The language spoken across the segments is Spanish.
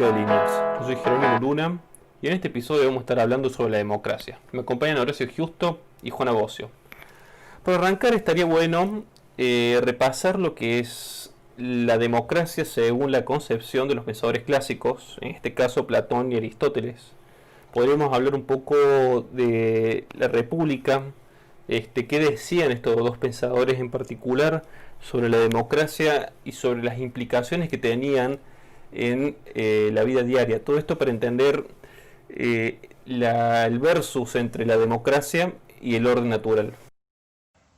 República de Liniers. Yo soy Jerónimo Luna y en este episodio vamos a estar hablando sobre la democracia. Me acompañan Horacio Giusto y Juana Bocio. Para arrancar estaría bueno repasar lo que es la democracia según la concepción de los pensadores clásicos, en este caso Platón y Aristóteles. Podríamos hablar un poco de la República, qué decían estos dos pensadores en particular sobre la democracia y sobre las implicaciones que tenían en la vida diaria. Todo esto para entender el versus entre la democracia y el orden natural.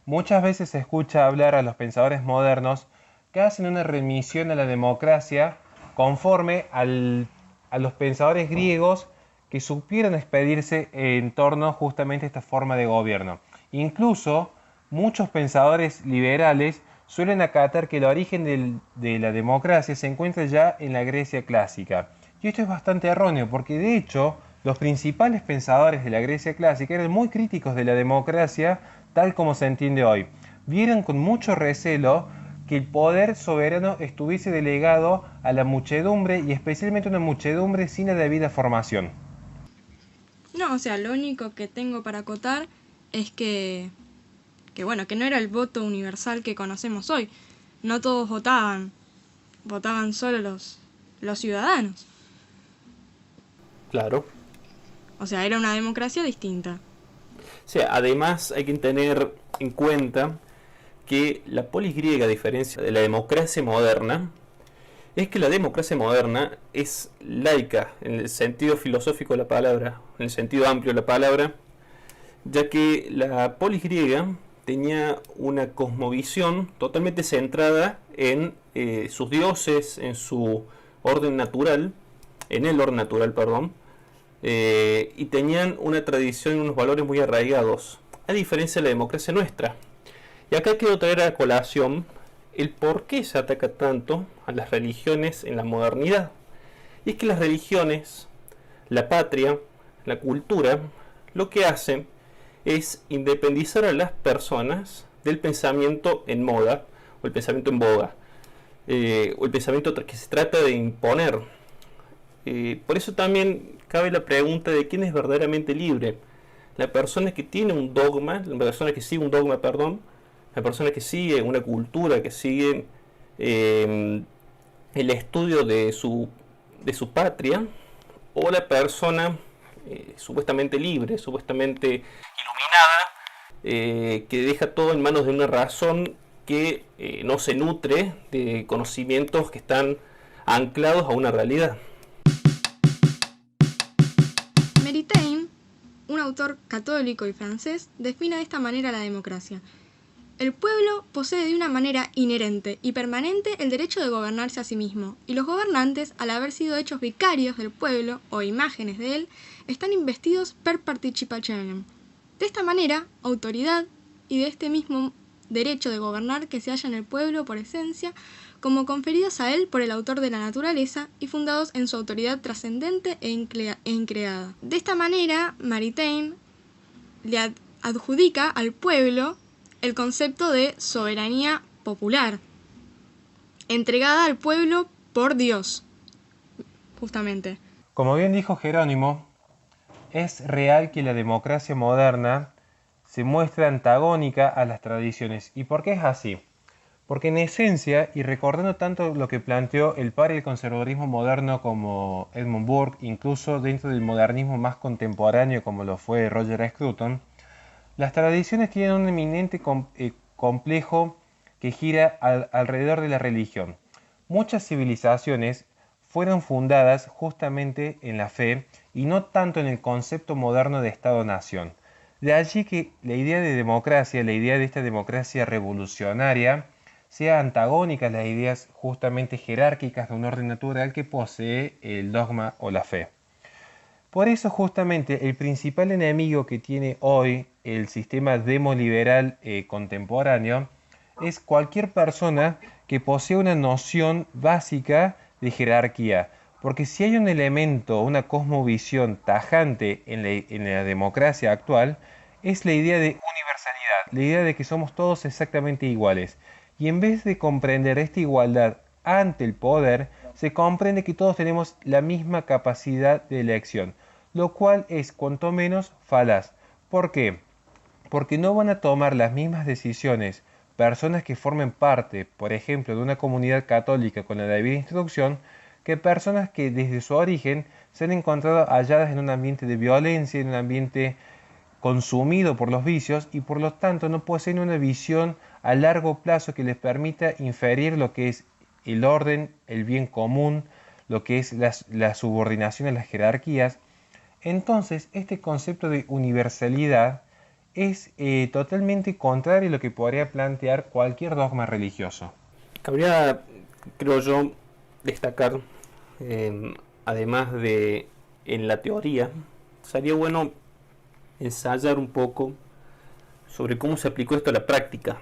Muchas veces se escucha hablar a los pensadores modernos que hacen una remisión a la democracia conforme a los pensadores griegos que supieron expedirse en torno justamente a esta forma de gobierno. Incluso muchos pensadores liberales suelen acatar que el origen de la democracia se encuentra ya en la Grecia clásica. Y esto es bastante erróneo porque de hecho los principales pensadores de la Grecia clásica eran muy críticos de la democracia tal como se entiende hoy. Vieron con mucho recelo que el poder soberano estuviese delegado a la muchedumbre y especialmente una muchedumbre sin la debida formación. No, lo único que tengo para acotar es que no era el voto universal que conocemos hoy. No todos votaban solo los ciudadanos. Claro. Era una democracia distinta. Además hay que tener en cuenta que la polis griega, a diferencia de la democracia moderna, es que la democracia moderna es laica en el sentido filosófico de la palabra, en el sentido amplio de la palabra, ya que la polis griega tenía una cosmovisión totalmente centrada en sus dioses, en su orden natural, en el orden natural, perdón, y tenían una tradición y unos valores muy arraigados, a diferencia de la democracia nuestra. Y acá quiero traer a colación el por qué se ataca tanto a las religiones en la modernidad. Y es que las religiones, la patria, la cultura, lo que hacen es independizar a las personas del pensamiento en moda, o el pensamiento en boga, o el pensamiento que se trata de imponer. Por eso también cabe la pregunta de quién es verdaderamente libre. La persona que tiene un dogma, la persona que sigue un dogma, perdón, la persona que sigue una cultura, que sigue el estudio de su patria, o la persona supuestamente libre, supuestamente iluminada, que deja todo en manos de una razón que no se nutre de conocimientos que están anclados a una realidad. Maritain, un autor católico y francés, define de esta manera la democracia. El pueblo posee de una manera inherente y permanente el derecho de gobernarse a sí mismo, y los gobernantes, al haber sido hechos vicarios del pueblo o imágenes de él, están investidos per participationem. De esta manera, autoridad y de este mismo derecho de gobernar que se halla en el pueblo por esencia, como conferidos a él por el autor de la naturaleza y fundados en su autoridad trascendente e increada. De esta manera, Maritain le adjudica al pueblo el concepto de soberanía popular, entregada al pueblo por Dios, justamente. Como bien dijo Jerónimo, es real que la democracia moderna se muestra antagónica a las tradiciones. ¿Y por qué es así? Porque en esencia, y recordando tanto lo que planteó el padre del conservadurismo moderno como Edmund Burke, incluso dentro del modernismo más contemporáneo como lo fue Roger Scruton, las tradiciones tienen un eminente complejo que gira alrededor de la religión. Muchas civilizaciones fueron fundadas justamente en la fe y no tanto en el concepto moderno de Estado-nación. De allí que la idea de democracia, la idea de esta democracia revolucionaria, sea antagónica a las ideas justamente jerárquicas de un orden natural que posee el dogma o la fe. Por eso justamente el principal enemigo que tiene hoy el sistema demoliberal contemporáneo es cualquier persona que posea una noción básica de jerarquía. Porque si hay un elemento, una cosmovisión tajante en la democracia actual, es la idea de universalidad, la idea de que somos todos exactamente iguales. Y en vez de comprender esta igualdad ante el poder, se comprende que todos tenemos la misma capacidad de elección, lo cual es cuanto menos falaz. ¿Por qué? Porque no van a tomar las mismas decisiones personas que formen parte, por ejemplo, de una comunidad católica con la debida instrucción, que personas que desde su origen se han encontrado halladas en un ambiente de violencia, en un ambiente consumido por los vicios y por lo tanto no poseen una visión a largo plazo que les permita inferir lo que es el orden, el bien común, lo que es la subordinación a las jerarquías. Entonces, este concepto de universalidad es totalmente contrario a lo que podría plantear cualquier dogma religioso. Cabría, creo yo, destacar, además de en la teoría, sería bueno ensayar un poco sobre cómo se aplicó esto a la práctica.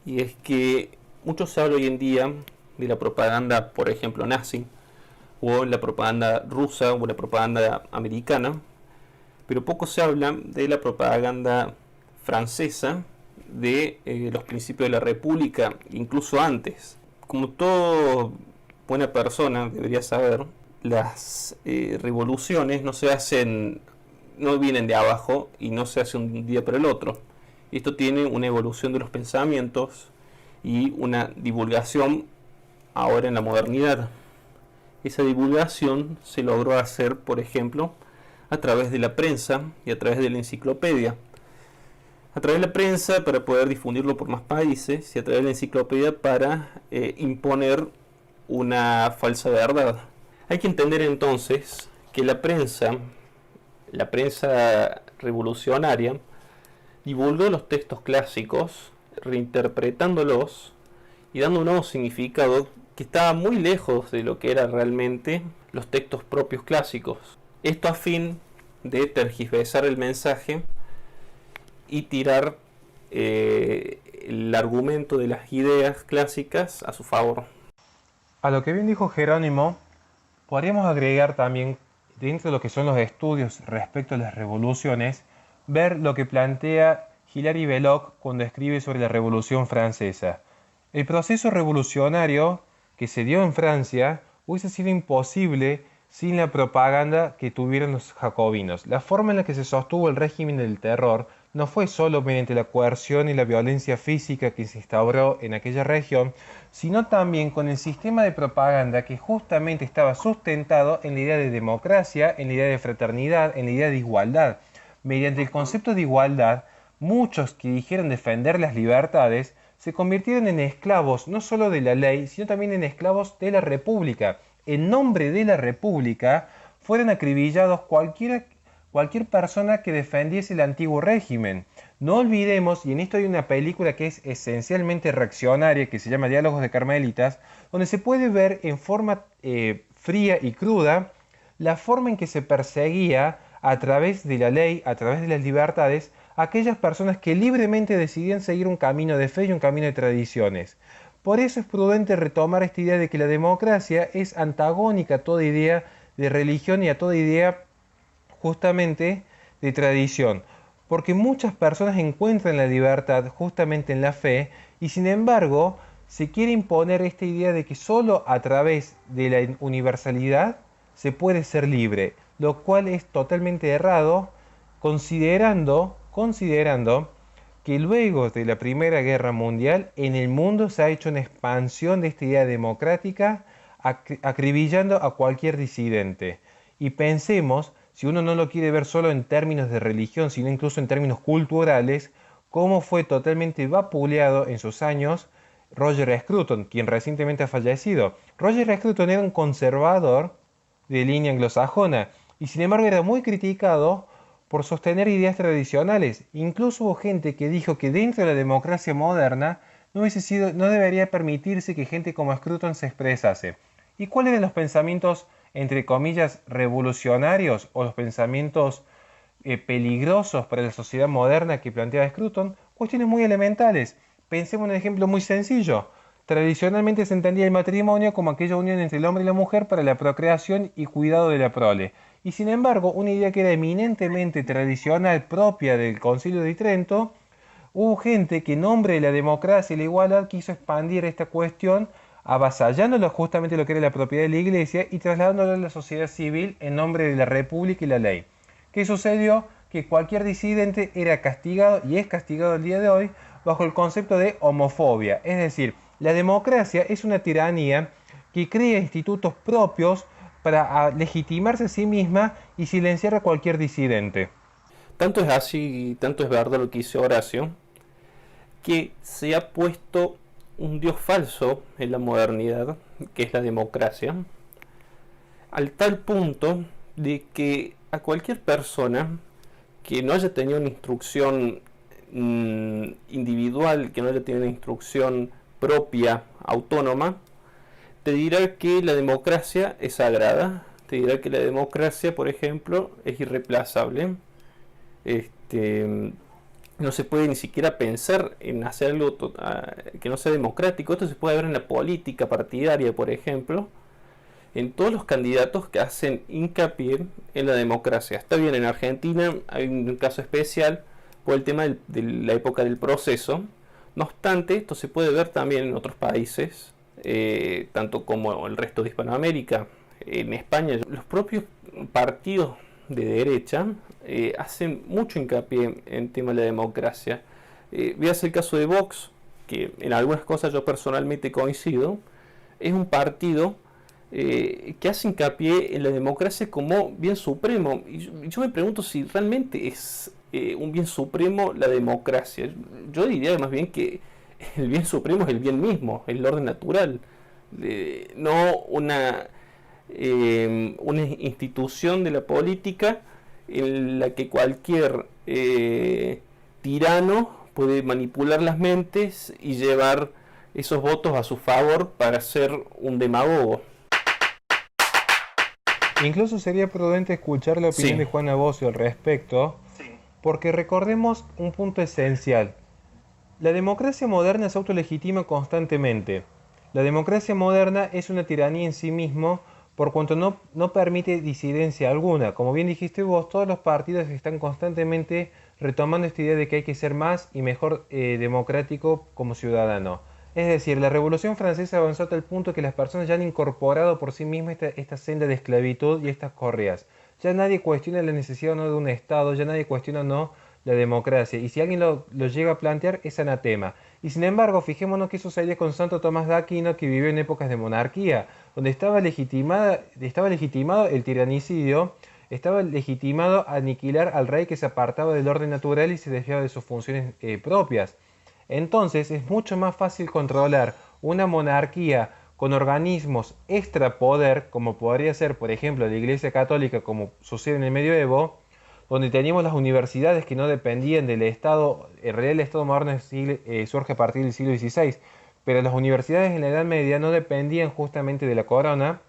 Y es que mucho se habla hoy en día de la propaganda, por ejemplo, nazi, o la propaganda rusa, o la propaganda americana, pero poco se habla de la propaganda francesa, de los principios de la República, incluso antes. Como toda buena persona debería saber, las revoluciones no vienen de abajo y no se hace un día para el otro. Esto tiene una evolución de los pensamientos y una divulgación ahora en la modernidad. Esa divulgación se logró hacer, por ejemplo, a través de la prensa y a través de la enciclopedia. A través de la prensa para poder difundirlo por más países y a través de la enciclopedia para imponer una falsa verdad. Hay que entender entonces que la prensa revolucionaria, divulgó los textos clásicos, reinterpretándolos y dando un nuevo significado que estaba muy lejos de lo que eran realmente los textos propios clásicos. Esto a fin de tergiversar el mensaje y tirar el argumento de las ideas clásicas a su favor. A lo que bien dijo Jerónimo, podríamos agregar también, dentro de lo que son los estudios respecto a las revoluciones, ver lo que plantea Hilaire Belloc cuando escribe sobre la Revolución Francesa. El proceso revolucionario que se dio en Francia hubiese sido imposible sin la propaganda que tuvieron los jacobinos. La forma en la que se sostuvo el régimen del terror no fue solo mediante la coerción y la violencia física que se instauró en aquella región, sino también con el sistema de propaganda que justamente estaba sustentado en la idea de democracia, en la idea de fraternidad, en la idea de igualdad. Mediante el concepto de igualdad, muchos que dijeron defender las libertades se convirtieron en esclavos no solo de la ley, sino también en esclavos de la República. En nombre de la República fueron acribillados cualquier persona que defendiese el antiguo régimen. No olvidemos, y en esto hay una película que es esencialmente reaccionaria, que se llama Diálogos de Carmelitas, donde se puede ver en forma fría y cruda la forma en que se perseguía a través de la ley, a través de las libertades, a aquellas personas que libremente decidían seguir un camino de fe y un camino de tradiciones. Por eso es prudente retomar esta idea de que la democracia es antagónica a toda idea de religión y a toda idea justamente de tradición, porque muchas personas encuentran la libertad justamente en la fe y sin embargo se quiere imponer esta idea de que solo a través de la universalidad se puede ser libre, lo cual es totalmente errado, considerando que luego de la Primera Guerra Mundial en el mundo se ha hecho una expansión de esta idea democrática acribillando a cualquier disidente. Y pensemos, si uno no lo quiere ver solo en términos de religión, sino incluso en términos culturales, cómo fue totalmente vapuleado en sus años Roger Scruton, quien recientemente ha fallecido. Roger Scruton era un conservador de línea anglosajona y sin embargo era muy criticado por sostener ideas tradicionales. Incluso hubo gente que dijo que dentro de la democracia moderna no debería permitirse que gente como Scruton se expresase. ¿Y cuáles eran los pensamientos, entre comillas, revolucionarios o los pensamientos peligrosos para la sociedad moderna que planteaba Scruton? Cuestiones muy elementales. Pensemos en un ejemplo muy sencillo. Tradicionalmente se entendía el matrimonio como aquella unión entre el hombre y la mujer para la procreación y cuidado de la prole. Y sin embargo, una idea que era eminentemente tradicional propia del Concilio de Trento, hubo gente que en nombre de la democracia y la igualdad quiso expandir esta cuestión avasallando justamente lo que era la propiedad de la iglesia y trasladándolo a la sociedad civil en nombre de la república y la ley. ¿Qué sucedió? Que cualquier disidente era castigado y es castigado el día de hoy bajo el concepto de homofobia. Es decir, la democracia es una tiranía que crea institutos propios para legitimarse a sí misma y silenciar a cualquier disidente. Tanto es así, tanto es verdad lo que dice Horacio, que se ha puesto un dios falso en la modernidad, que es la democracia, al tal punto de que a cualquier persona que no haya tenido una instrucción individual, que no haya tenido una instrucción propia, autónoma, te dirá que la democracia es sagrada, te dirá que la democracia, por ejemplo, es irreemplazable. No se puede ni siquiera pensar en hacer algo que no sea democrático. Esto se puede ver en la política partidaria, por ejemplo, en todos los candidatos que hacen hincapié en la democracia. Está bien, en Argentina hay un caso especial por el tema de la época del proceso. No obstante, esto se puede ver también en otros países, tanto como el resto de Hispanoamérica. En España, los propios partidos de derecha hacen mucho hincapié en el tema de la democracia. Veas el caso de Vox, que en algunas cosas yo personalmente coincido. Es un partido que hace hincapié en la democracia como bien supremo. Y yo me pregunto si realmente es un bien supremo la democracia. Yo diría más bien que el bien supremo es el bien mismo, el orden natural, no una institución de la política en la que cualquier tirano puede manipular las mentes y llevar esos votos a su favor para ser un demagogo. Incluso sería prudente escuchar la opinión de Juan Abocio al respecto, porque recordemos un punto esencial. La democracia moderna se autolegitima constantemente. La democracia moderna es una tiranía en sí mismo, por cuanto no permite disidencia alguna. Como bien dijiste vos, todos los partidos están constantemente retomando esta idea de que hay que ser más y mejor democrático como ciudadano. Es decir, la Revolución Francesa avanzó hasta el punto que las personas ya han incorporado por sí mismas esta senda de esclavitud y estas correas. Ya nadie cuestiona la necesidad o no de un Estado, ya nadie cuestiona o no la democracia. Y si alguien lo llega a plantear, es anatema. Y sin embargo, fijémonos qué sucedía con Santo Tomás de Aquino, que vivió en épocas de monarquía, donde estaba legitimado el tiranicidio, estaba legitimado aniquilar al rey que se apartaba del orden natural y se desviaba de sus funciones propias. Entonces es mucho más fácil controlar una monarquía con organismos extra poder, como podría ser, por ejemplo, la Iglesia Católica, como sucede en el Medioevo, donde teníamos las universidades que no dependían del Estado. En realidad el Estado moderno surge a partir del siglo XVI, pero las universidades en la Edad Media no dependían justamente de la corona.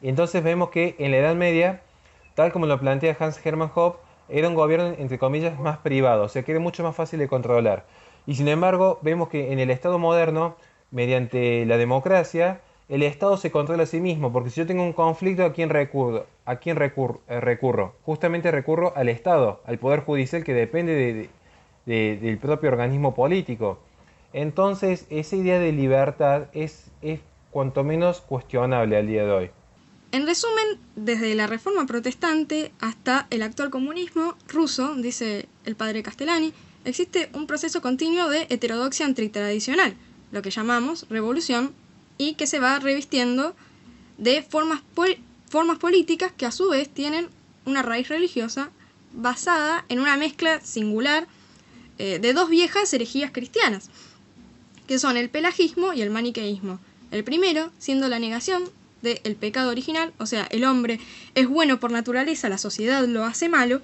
Y entonces vemos que en la Edad Media, tal como lo plantea Hans Hermann Hoppe, era un gobierno, entre comillas, más privado, o sea que era mucho más fácil de controlar. Y sin embargo, vemos que en el Estado moderno, mediante la democracia, el Estado se controla a sí mismo, porque si yo tengo un conflicto, ¿a quién recurro? Justamente recurro al Estado, al Poder Judicial, que depende del propio organismo político. Entonces, esa idea de libertad es cuanto menos cuestionable al día de hoy. En resumen, desde la Reforma Protestante hasta el actual comunismo ruso, dice el padre Castellani, existe un proceso continuo de heterodoxia antitradicional, lo que llamamos revolución, y que se va revistiendo de formas políticas que a su vez tienen una raíz religiosa basada en una mezcla singular de dos viejas herejías cristianas, que son el pelagismo y el maniqueísmo. El primero siendo la negación del pecado original, o sea, el hombre es bueno por naturaleza, la sociedad lo hace malo,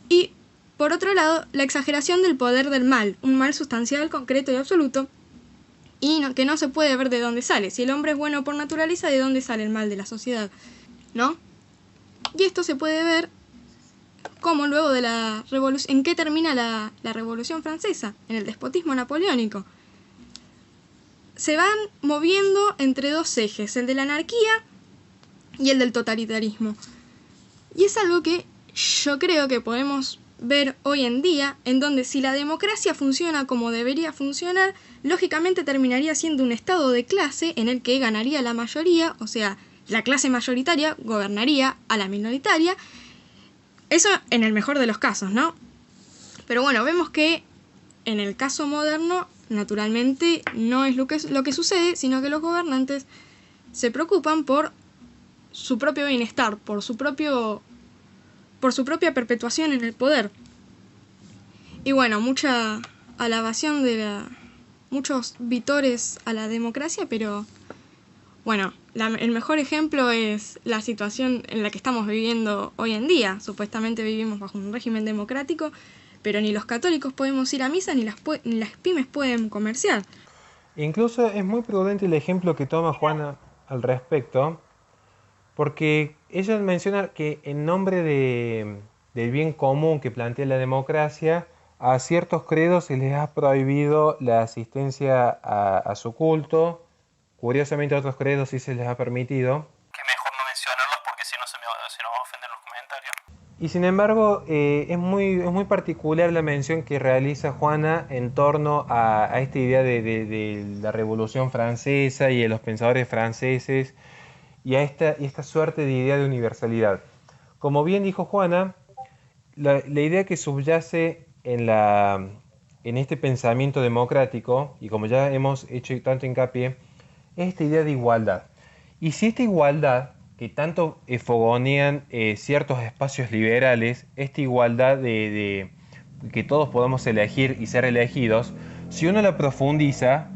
y por otro lado, la exageración del poder del mal, un mal sustancial, concreto y absoluto, y que no se puede ver de dónde sale. Si el hombre es bueno por naturaleza, ¿de dónde sale el mal de la sociedad? ¿No? Y esto se puede ver como luego de la revolución, ¿en qué termina la Revolución Francesa? En el despotismo napoleónico. Se van moviendo entre dos ejes, el de la anarquía y el del totalitarismo. Y es algo que yo creo que podemos ver hoy en día, en donde si la democracia funciona como debería funcionar, lógicamente terminaría siendo un estado de clase en el que ganaría la mayoría, o sea, la clase mayoritaria gobernaría a la minoritaria. Eso en el mejor de los casos, ¿no? Pero bueno, vemos que en el caso moderno, naturalmente, no es lo que sucede, sino que los gobernantes se preocupan por su propio bienestar, por su propia perpetuación en el poder. Y bueno, mucha alabación muchos vitores a la democracia, pero bueno, el mejor ejemplo es la situación en la que estamos viviendo hoy en día. Supuestamente vivimos bajo un régimen democrático, pero ni los católicos podemos ir a misa, ni las pymes pueden comerciar. Incluso es muy prudente el ejemplo que toma Juana al respecto, porque ella menciona que en nombre del bien común que plantea la democracia, a ciertos credos se les ha prohibido la asistencia a su culto. Curiosamente a otros credos sí se les ha permitido. Que mejor no mencionarlos porque si no se nos va a ofender en los comentarios. Y sin embargo, es muy particular la mención que realiza Juana en torno a esta idea de la Revolución Francesa y de los pensadores franceses y a esta suerte de idea de universalidad. Como bien dijo Juana, la idea que subyace en este pensamiento democrático, y como ya hemos hecho tanto hincapié, es esta idea de igualdad. Y si esta igualdad que tanto fogonean ciertos espacios liberales, esta igualdad de que todos podamos elegir y ser elegidos, si uno la profundiza,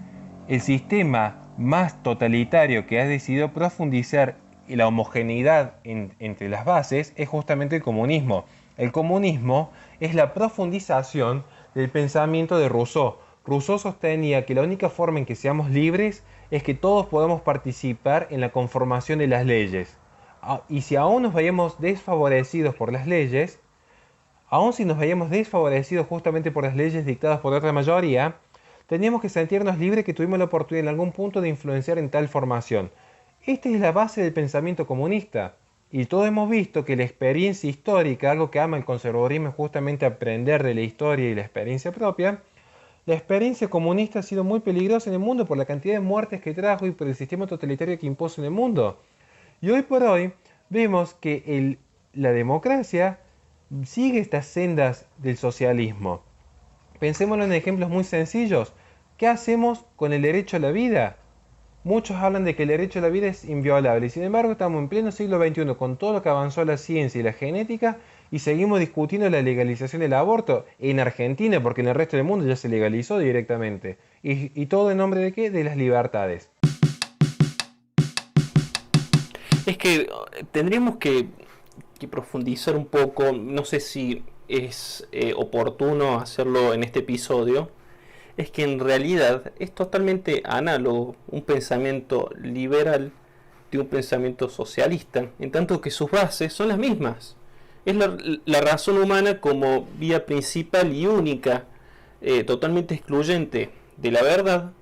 el sistema más totalitario que ha decidido profundizar la homogeneidad entre las bases es justamente el comunismo. El comunismo es la profundización del pensamiento de Rousseau. Rousseau sostenía que la única forma en que seamos libres es que todos podamos participar en la conformación de las leyes. Y si aún nos vayamos desfavorecidos por las leyes, aún si nos vayamos desfavorecidos justamente por las leyes dictadas por otra mayoría, teníamos que sentirnos libres que tuvimos la oportunidad en algún punto de influenciar en tal formación. Esta es la base del pensamiento comunista. Y todos hemos visto que la experiencia histórica, algo que ama el conservadurismo es justamente aprender de la historia y la experiencia propia. La experiencia comunista ha sido muy peligrosa en el mundo por la cantidad de muertes que trajo y por el sistema totalitario que impuso en el mundo. Y hoy por hoy vemos que la democracia sigue estas sendas del socialismo. Pensémoslo en ejemplos muy sencillos. ¿Qué hacemos con el derecho a la vida? Muchos hablan de que el derecho a la vida es inviolable y sin embargo estamos en pleno siglo XXI con todo lo que avanzó la ciencia y la genética y seguimos discutiendo la legalización del aborto en Argentina porque en el resto del mundo ya se legalizó directamente. ¿Y todo en nombre de qué? De las libertades. Es que tendríamos que profundizar un poco, no sé si es oportuno hacerlo en este episodio, es que en realidad es totalmente análogo un pensamiento liberal de un pensamiento socialista, en tanto que sus bases son las mismas. Es la razón humana como vía principal y única, totalmente excluyente de la verdad,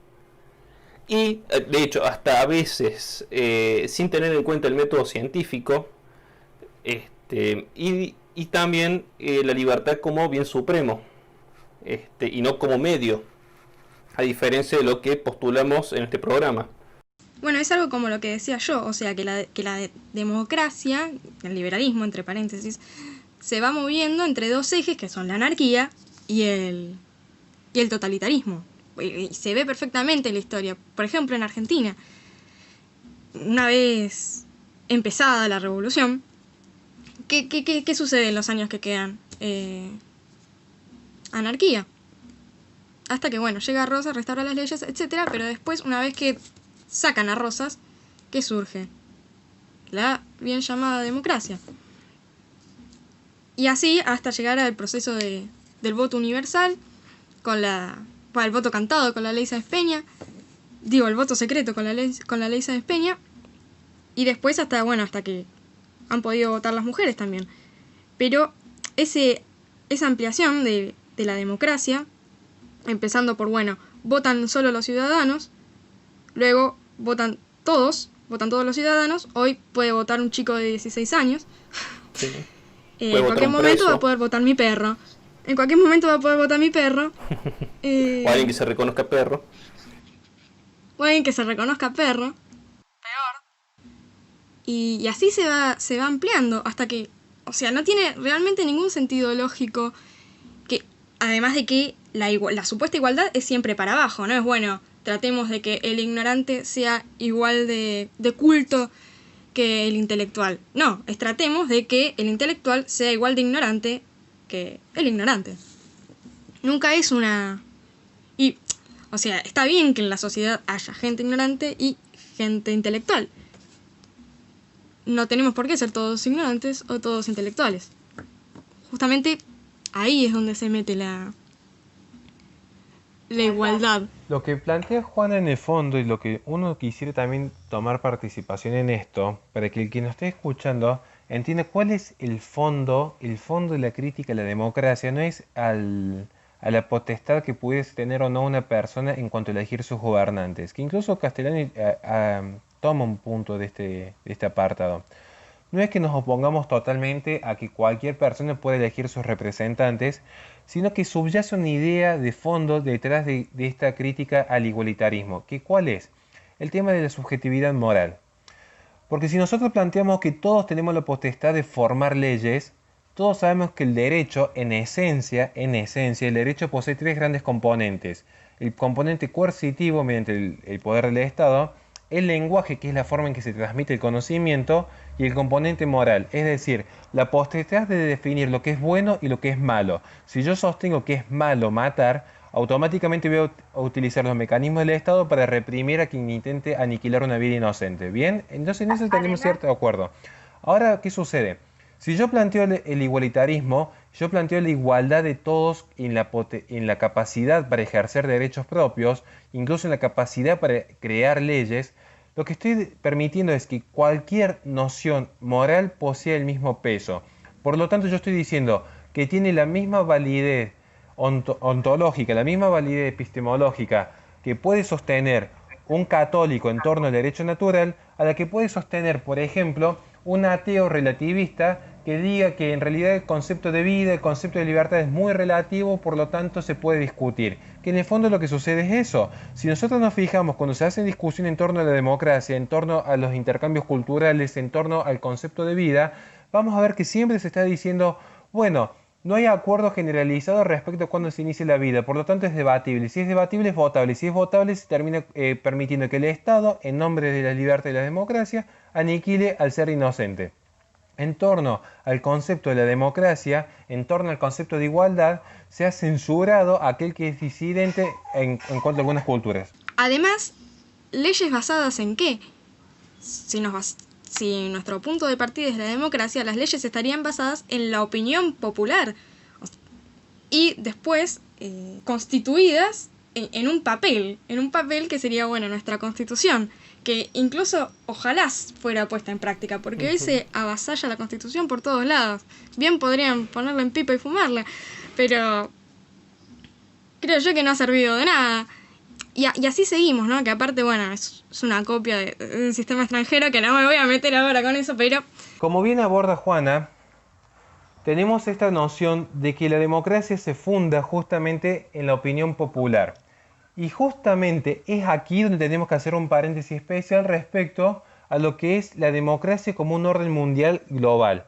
y de hecho hasta a veces sin tener en cuenta el método científico, y también la libertad como bien supremo, y no como medio, a diferencia de lo que postulamos en este programa. Bueno, es algo como lo que decía yo, o sea, que la democracia, el liberalismo, entre paréntesis, se va moviendo entre dos ejes que son la anarquía y el totalitarismo. Y se ve perfectamente en la historia. Por ejemplo, en Argentina, una vez empezada la revolución, ¿qué sucede en los años que quedan? Anarquía. Hasta que, bueno, llega Rosas, restaura las leyes, etc. Pero después, una vez que sacan a Rosas, ¿qué surge? La bien llamada democracia. Y así hasta llegar al proceso del voto universal, el voto cantado con la ley Sáenz Peña, el voto secreto con la ley Sáenz Peña, y después hasta que han podido votar las mujeres también. Pero esa ampliación de la democracia, empezando por, votan solo los ciudadanos, luego votan todos los ciudadanos, hoy puede votar un chico de 16 años, Sí. En Puede votar cualquier un momento va a preso. poder votar mi perro. En cualquier momento va a poder votar mi perro. O alguien que se reconozca perro. O alguien que se reconozca perro. Y así se va ampliando hasta que, o sea, no tiene realmente ningún sentido lógico que, además de que la supuesta igualdad es siempre para abajo, no es bueno, tratemos de que el ignorante sea igual de culto que el intelectual. No, tratemos de que el intelectual sea igual de ignorante que el ignorante. Nunca es una... Y, o sea, está bien que en la sociedad haya gente ignorante y gente intelectual. No tenemos por qué ser todos ignorantes o todos intelectuales. Justamente ahí es donde se mete la igualdad. Lo que plantea Juana en el fondo y lo que uno quisiera también tomar participación en esto, para que el que nos esté escuchando entienda cuál es el fondo de la crítica a la democracia, no es a la potestad que pudiese tener o no una persona en cuanto a elegir sus gobernantes, que incluso Castellani toma un punto de este apartado. No es que nos opongamos totalmente a que cualquier persona pueda elegir sus representantes, sino que subyace una idea de fondo detrás de esta crítica al igualitarismo. ¿Que cuál es? El tema de la subjetividad moral. Porque si nosotros planteamos que todos tenemos la potestad de formar leyes, todos sabemos que el derecho, en esencia, el derecho posee tres grandes componentes. El componente coercitivo, mediante el poder del Estado, el lenguaje, que es la forma en que se transmite el conocimiento, y el componente moral, es decir, la potestad de definir lo que es bueno y lo que es malo. Si yo sostengo que es malo matar, automáticamente voy a utilizar los mecanismos del Estado para reprimir a quien intente aniquilar una vida inocente. ¿Bien? Entonces en eso tenemos cierto acuerdo. Ahora, ¿qué sucede? Si yo planteo el igualitarismo, yo planteo la igualdad de todos en la capacidad para ejercer derechos propios, incluso en la capacidad para crear leyes. Lo que estoy permitiendo es que cualquier noción moral posea el mismo peso. Por lo tanto, yo estoy diciendo que tiene la misma validez ontológica, la misma validez epistemológica que puede sostener un católico en torno al derecho natural, a la que puede sostener, por ejemplo, un ateo relativista que diga que en realidad el concepto de vida, el concepto de libertad es muy relativo, por lo tanto se puede discutir. Que en el fondo lo que sucede es eso. Si nosotros nos fijamos cuando se hace discusión en torno a la democracia, en torno a los intercambios culturales, en torno al concepto de vida, vamos a ver que siempre se está diciendo, bueno, no hay acuerdo generalizado respecto a cuándo se inicia la vida, por lo tanto es debatible. Si es debatible es votable, si es votable se termina permitiendo que el Estado, en nombre de la libertad y la democracia, aniquile al ser inocente. En torno al concepto de la democracia, en torno al concepto de igualdad, se ha censurado a aquel que es disidente en cuanto a algunas culturas. Además, ¿leyes basadas en qué? Si nuestro punto de partida es la democracia, las leyes estarían basadas en la opinión popular y después constituidas en un papel que sería, bueno, nuestra constitución, que incluso ojalá fuera puesta en práctica, porque hoy se avasalla la constitución por todos lados. Bien podrían ponerla en pipa y fumarla, pero creo yo que no ha servido de nada. Y así seguimos, ¿no? Que aparte, bueno, es una copia de un sistema extranjero, que no me voy a meter ahora con eso, pero... Como bien aborda Juana, tenemos esta noción de que la democracia se funda justamente en la opinión popular. Y justamente es aquí donde tenemos que hacer un paréntesis especial respecto a lo que es la democracia como un orden mundial global.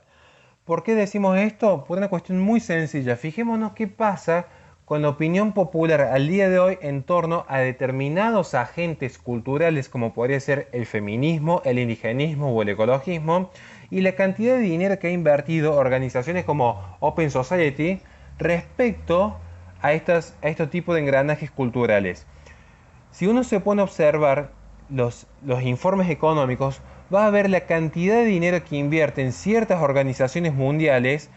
¿Por qué decimos esto? Por una cuestión muy sencilla. Fijémonos qué pasa con la opinión popular al día de hoy en torno a determinados agentes culturales como podría ser el feminismo, el indigenismo o el ecologismo, y la cantidad de dinero que ha invertido organizaciones como Open Society respecto a estos tipos de engranajes culturales. Si uno se pone a observar los informes económicos, va a ver la cantidad de dinero que invierten ciertas organizaciones mundiales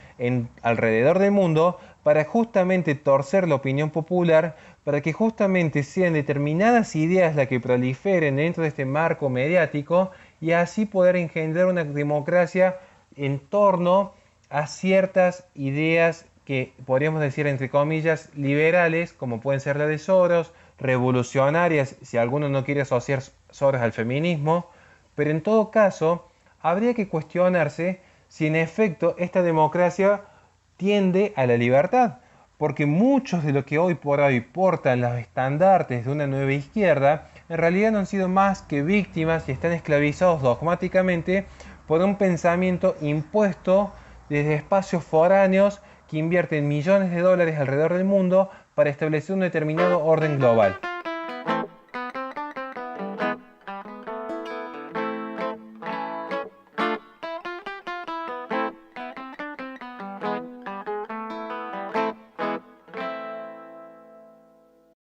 alrededor del mundo para justamente torcer la opinión popular, para que justamente sean determinadas ideas las que proliferen dentro de este marco mediático y así poder engendrar una democracia en torno a ciertas ideas que podríamos decir entre comillas liberales, como pueden ser la de Soros, revolucionarias, si alguno no quiere asociar Soros al feminismo, pero en todo caso habría que cuestionarse si en efecto esta democracia tiende a la libertad, porque muchos de los que hoy por hoy portan los estandartes de una nueva izquierda, en realidad no han sido más que víctimas y están esclavizados dogmáticamente por un pensamiento impuesto desde espacios foráneos que invierten millones de dólares alrededor del mundo para establecer un determinado orden global.